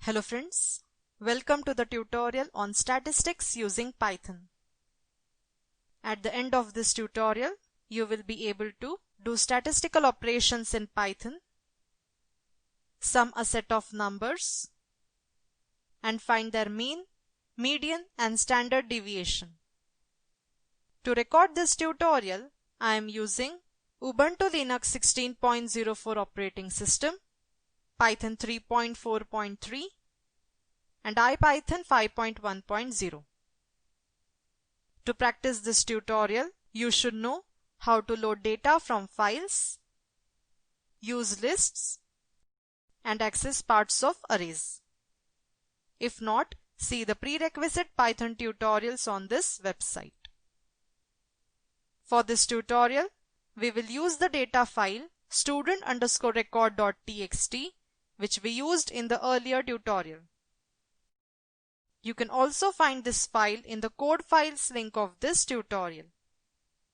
Hello friends, welcome to the tutorial on statistics using Python. At the end of this tutorial, you will be able to do statistical operations in Python, sum a set of numbers, and find their mean, median, and standard deviation. To record this tutorial, I am using Ubuntu Linux 16.04 operating system, Python 3.4.3 and IPython 5.1.0. To practice this tutorial, you should know how to load data from files, use lists, and access parts of arrays. If not, see the prerequisite Python tutorials on this website. For this tutorial, we will use the data file student_record.txt which we used in the earlier tutorial. You can also find this file in the code files link of this tutorial.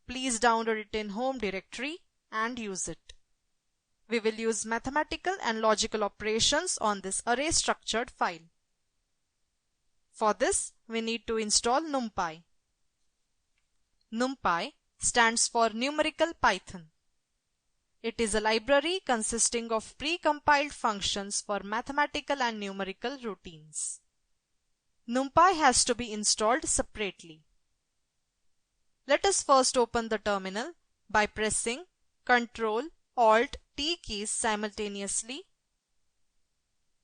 Please download it in home directory and use it. We will use mathematical and logical operations on this array structured file. For this, we need to install NumPy. NumPy stands for Numerical Python. It is a library consisting of pre-compiled functions for mathematical and numerical routines. NumPy has to be installed separately. Let us first open the terminal by pressing Ctrl-Alt-T keys simultaneously.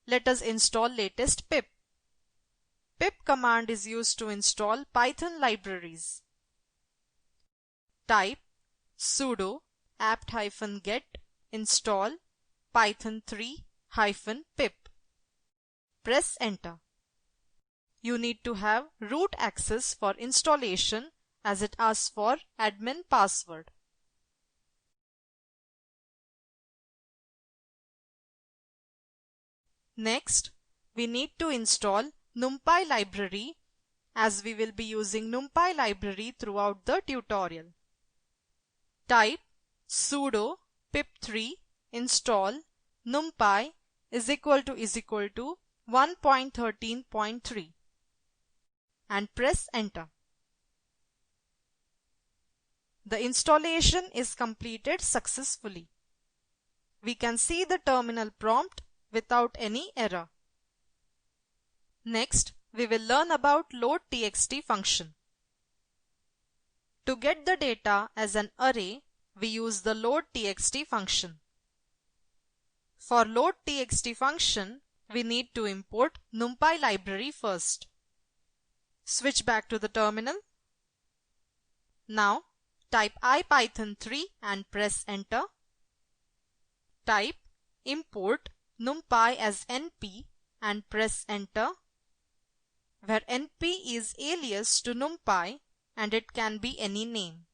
Let us install latest pip. Pip command is used to install Python libraries. Type sudo apt-get install python 3-pip. Press enter. You need to have root access for installation as it asks for admin password. Next, we need to install NumPy library as we will be using NumPy library throughout the tutorial. Type sudo pip3 install numpy is equal to 1.13.3 and press enter. The installation is completed successfully. We can see the terminal prompt without any error. Next, we will learn about loadtxt function. To get the data as an array, we use the loadtxt function. For loadtxt function, we need to import NumPy library first. Switch back to the terminal. Now, type IPython 3 and press enter. Type import NumPy as NP and press enter, where NP is alias to NumPy and it can be any name.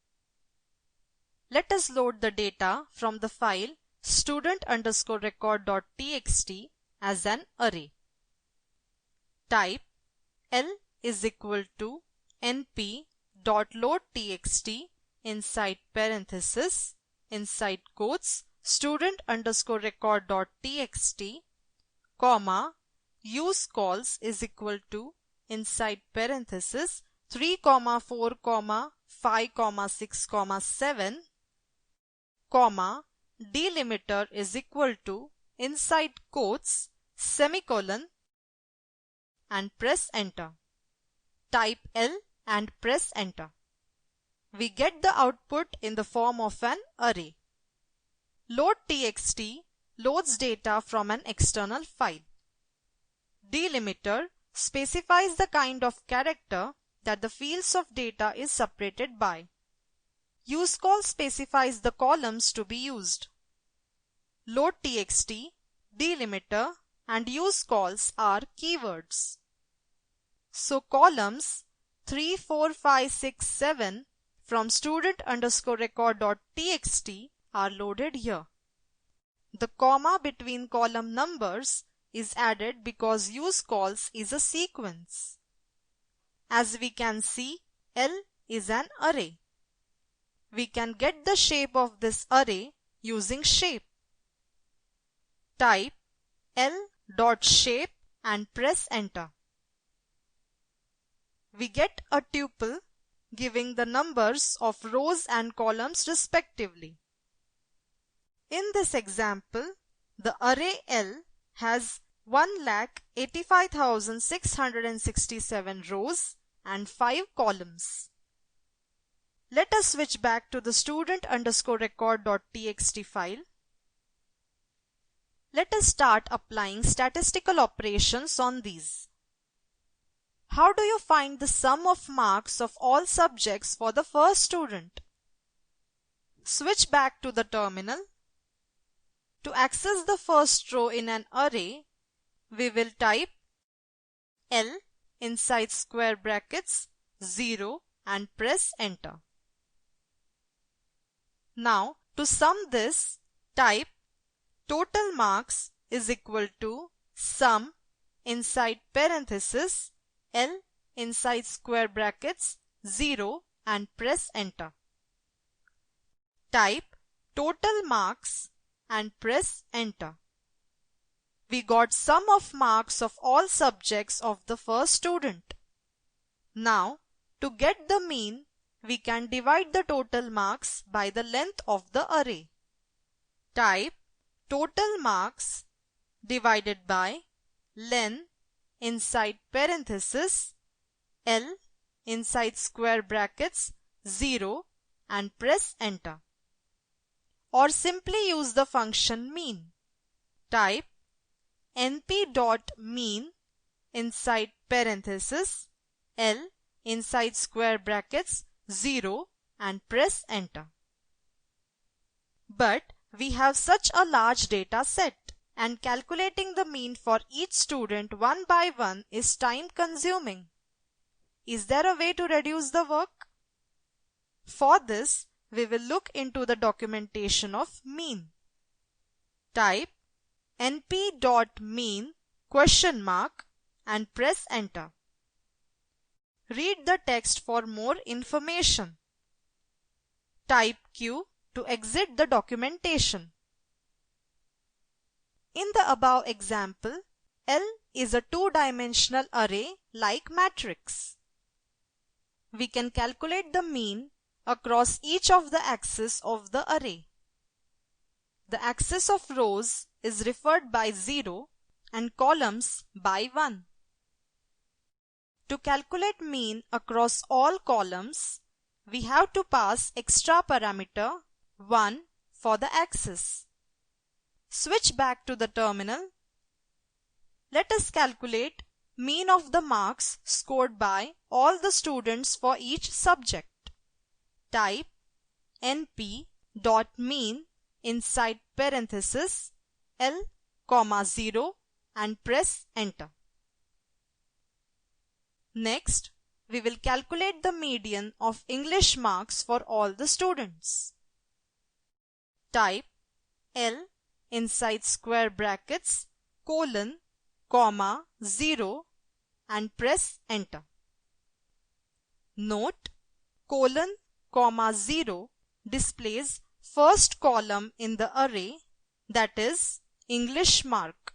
Let us load the data from the file student_record.txt as an array. Type L is equal to np.loadtxt inside parenthesis, inside quotes, student_record.txt, comma, useCalls is equal to inside parenthesis 3, 4, 5, 6, 7, comma, delimiter is equal to inside quotes semicolon and press enter. Type L and press enter. We get the output in the form of an array. Loadtxt loads data from an external file. Delimiter specifies the kind of character that the fields of data is separated by. useCall specifies the columns to be used. Loadtxt, delimiter, and useCalls are keywords. So columns 3, 4, 5, 6, 7 from student_record.txt are loaded here. The comma between column numbers is added because useCalls is a sequence. As we can see, L is an array. We can get the shape of this array using shape. Type L.shape and press enter. We get a tuple giving the numbers of rows and columns respectively. In this example, the array L has 1,85,667 rows and 5 columns. Let us switch back to the student_record.txt file. Let us start applying statistical operations on these. How do you find the sum of marks of all subjects for the first student? Switch back to the terminal. To access the first row in an array, we will type L inside square brackets 0 and press enter. Now, to sum this, type total marks is equal to sum inside parenthesis L inside square brackets 0 and press enter. Type total marks and press enter. We got sum of marks of all subjects of the first student. Now, to get the mean, we can divide the total marks by the length of the array. Type total marks divided by len inside parenthesis L inside square brackets 0 and press enter. Or simply use the function mean. Type np.mean inside parenthesis L inside square brackets 0 and press enter. But we have such a large data set, and calculating the mean for each student one by one is time consuming. Is there a way to reduce the work? For this, we will look into the documentation of mean. Type np.mean ? and press enter. Read the text for more information. Type Q to exit the documentation. In the above example, L is a two-dimensional array like matrix. We can calculate the mean across each of the axes of the array. The axis of rows is referred by 0 and columns by 1. To calculate mean across all columns, we have to pass extra parameter 1 for the axis. Switch back to the terminal. Let us calculate mean of the marks scored by all the students for each subject. Type np.mean inside parenthesis L, 0 and press enter. Next, we will calculate the median of English marks for all the students. Type L inside square brackets colon, 0 and press enter. Note, colon, 0 displays first column in the array, that is English mark.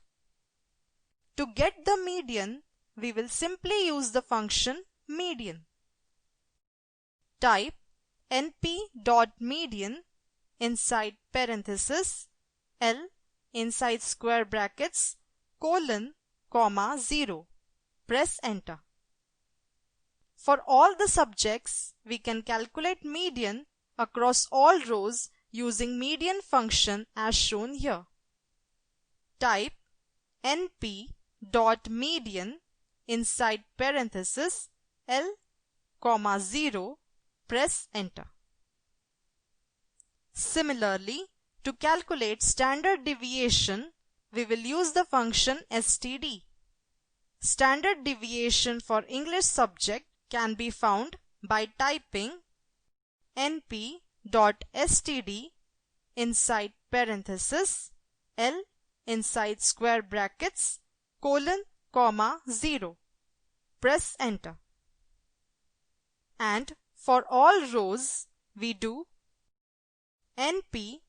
To get the median, we will simply use the function median. Type np.median inside parenthesis L inside square brackets colon, 0. Press enter. For all the subjects, we can calculate median across all rows using median function as shown here. Type np.median inside parenthesis L, 0. Press enter. Similarly, to calculate standard deviation, we will use the function std. Standard deviation for English subject can be found by typing np.std inside parenthesis L inside square brackets colon, 0. Press enter. And for all rows, we do np.std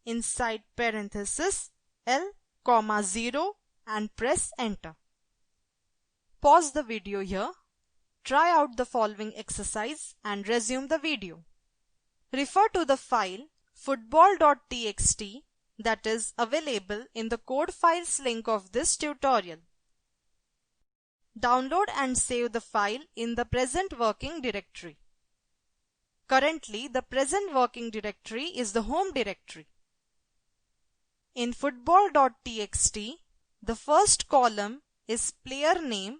inside parenthesis L, 0 and press enter. Pause the video here. Try out the following exercise and resume the video. Refer to the file football.txt that is available in the code files link of this tutorial. Download and save the file in the present working directory. Currently, the present working directory is the home directory. In football.txt, the first column is player name,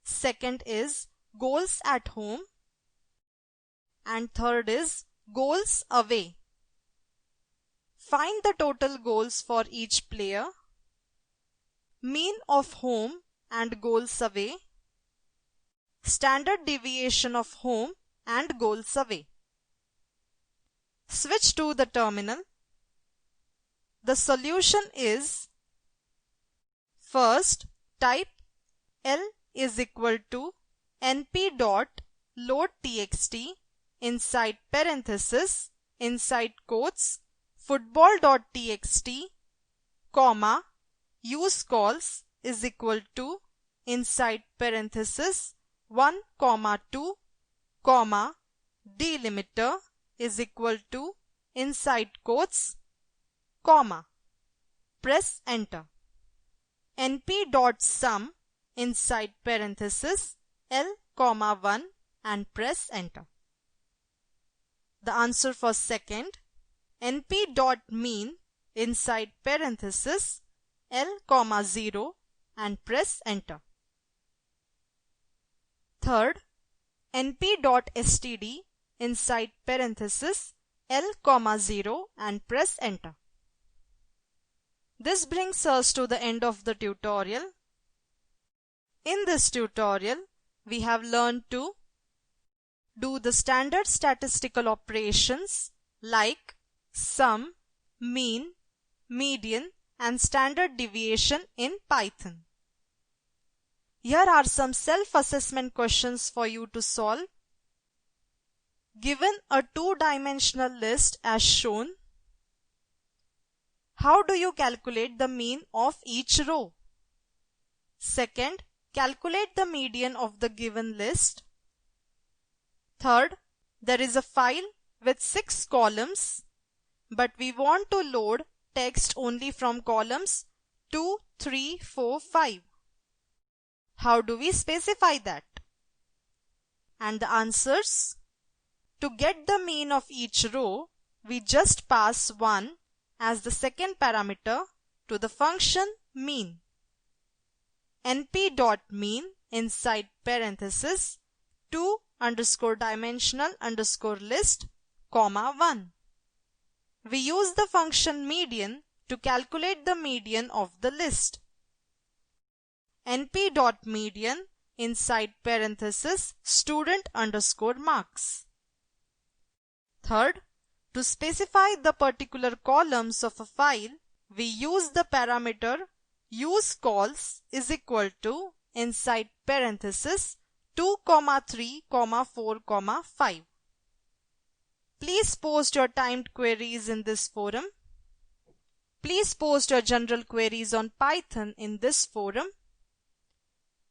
second is goals at home, and third is goals away. Find the total goals for each player, mean of home and goals away, standard deviation of home and goals away. Switch to the terminal. The solution is, first type L is equal to np.loadtxt inside parenthesis inside quotes football.txt comma useCalls is equal to inside parenthesis 1, 2, comma delimiter is equal to inside quotes comma. Press enter. np.sum inside parenthesis L, 1 and press enter. The answer for second, np.mean inside parenthesis L, 0 and press enter. Third, np.std inside parenthesis L, 0 and press enter. This brings us to the end of the tutorial. In this tutorial, we have learned to do the standard statistical operations like sum, mean, median and standard deviation in Python. Here are some self-assessment questions for you to solve. Given a two-dimensional list as shown, how do you calculate the mean of each row? Second, calculate the median of the given list. Third, there is a file with 6 columns, but we want to load text only from columns 2, 3, 4, 5. How do we specify that? And the answers? To get the mean of each row, we just pass 1 as the second parameter to the function mean. np.mean inside parenthesis 2_dimensional_list, 1. We use the function median to calculate the median of the list. np.median inside parenthesis student_marks. Third, to specify the particular columns of a file, we use the parameter useCalls is equal to inside parenthesis 2, 3, 4, 5. Please post your timed queries in this forum. Please post your general queries on Python in this forum.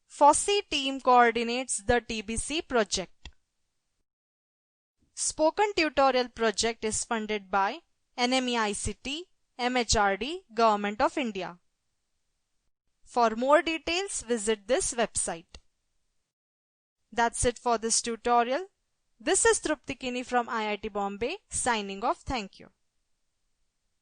FOSSEE team coordinates the TBC project. Spoken Tutorial project is funded by NMEICT, MHRD, Government of India. For more details, visit this website. That's it for this tutorial. This is Trupti Kini from IIT Bombay signing off. Thank you.